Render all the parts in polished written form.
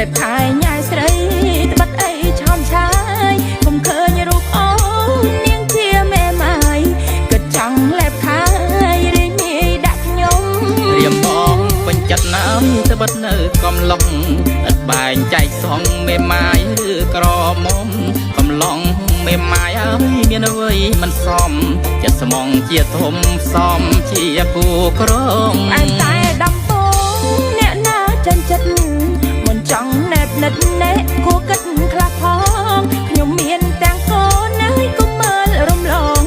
บขายง่ายស្រីត្បិតអីឆោមឆាយខ្ញុំឃើញរូបអូននាងជាแม่ម៉ាយគិតចង់លេបខាយរីមីដាក់ខ្ញុំរៀមបងពេញចិត្តណាស់ត្បិតនៅកំឡុងឥតបែងចែកសងមេម៉ាយឬក្រមុំកំឡុងមេម៉ាយអើយមានអ្វីមិនសមចិត្តស្មងជាធំសមជាគូក្រងឯតែដំពងអ្នកណាចិនចិត្តមិនចង់ណែបនិតណែគួរគិតខ្លះផងខ្ញុំមានទាំងកូនហើយកុំមើលរំលង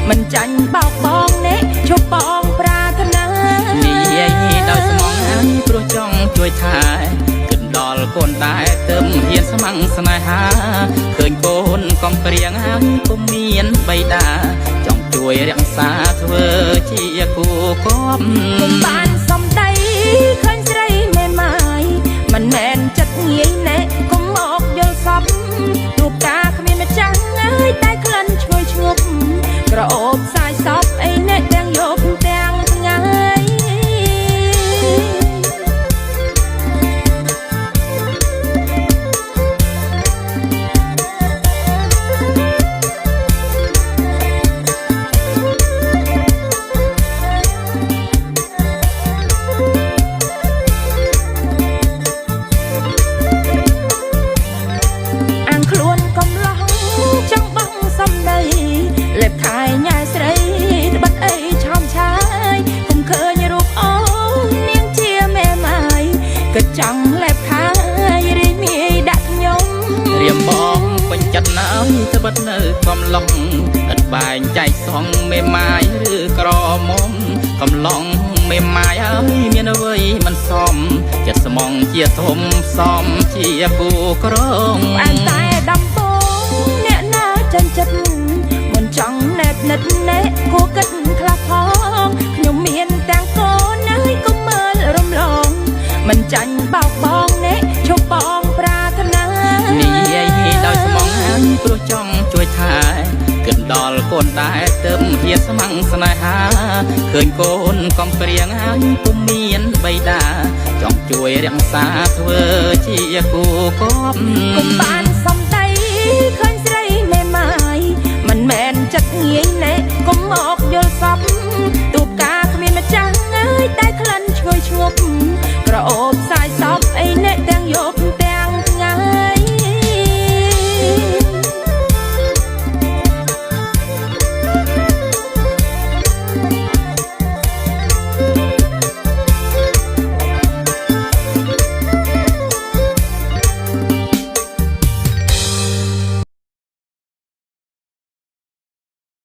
មិនចាញ់បោកបងណែជប់បងប្រាថ្នានិយាយដោយស្មងហើយព្រោះចង់ជួយថែគិតដល់កូនដែរទើបហ៊ានស្ម័គ្រស្នេហាឃើញកូនកំព្រៀងហើយពុំមានបៃតាចង់ជួយរក្សាធ្វើជាគូគំបានសំដីឃើញស្រីមេម៉ាយមិនមែនចិត្តងាយណែកុំមកយល់សពរូបតាគ្មានម្ចាស់ហើយតែក្លិនឈ្ងុយឈ្ងប់ក្រអូបសាយសពអីណែទាំងយប់ទាំងថ្ងៃលេបខายញ៉ាយស្រីត្បិតអីឆោមឆាយគុំឃើញរូបអូននាងជាแม่ម៉ាយគិតចង់លេបខាយរីមីដាក់ខ្ញុំរៀមបងពេញចិត្តណាស់ត្បិតនៅកំឡុងឥតបែងចែកសងមេម៉ាយឬក្រមុំកំឡុងមេម៉ាយអើយមានអ្វីមិនសមចិត្តស្មងជាធំសមជាគូក្រងឯតែដំពងអ្នកណាចិនចិត្តចង់ណែបនិតណែគួរគិតខ្លះផងខ្ញុំមានទាំងកូនហើយកុំមើលរំលងមិនចាញ់បោកបងណែជប់បងប្រាថ្នានិយាយដោយស្មងហើយព្រោះចង់ជួយថែគិតដល់កូនដែរទើបហ៊ានស្ម័គ្រស្នេហាឃើញកូនកំព្រៀងហើយពុំមានបៃតាចង់ជួយរក្សាធ្វើជាគូគំគុំបានសំដីឃើញស្រីមេម៉ាយមិនមែនចិត្តងាយណែកុំមកយល់សពទូបការគ្មានម្ចាស់ហើយតែក្លិនឈ្ងុយឈ្ងប់